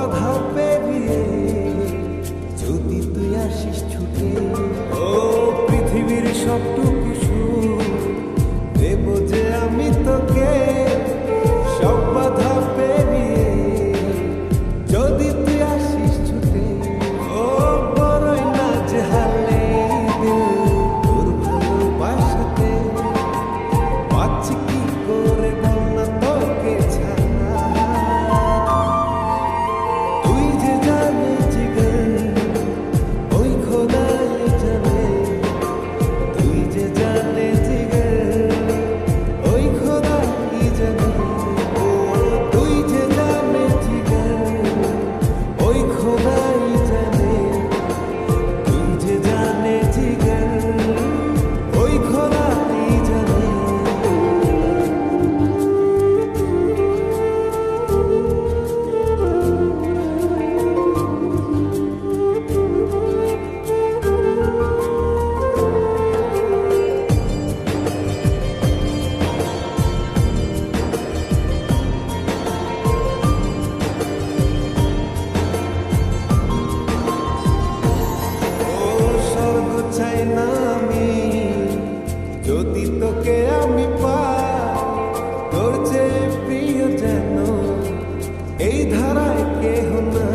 বাধা পেরিয়ে যদি তুই আসিস ছুটে, ও পৃথিবীর সবটুকু সুখ দেব যে আমি তোকে। সব বাধা পেরিয়ে যদি তুই আসিস ছুটে, ও বড়ই না যে হালে তোর ভালোবাসাতে পাচ্ছি কি করে বল না তোকে ছাড়া। তুই যে জানে জিগর ওই খোদাই জানে, তুই যে জানে জিগর ওই খোদাই জানে, ও তুই যে জানে জিগর ওই খোদাই জানে, তুই যে জানে জিগর ওই খোদাই জানে। ও স্বর্গ চাই না আমি যদি তোকে আমি পাই, তোর চেয়ে প্রিয় যেন এই ধারায় কেহ না।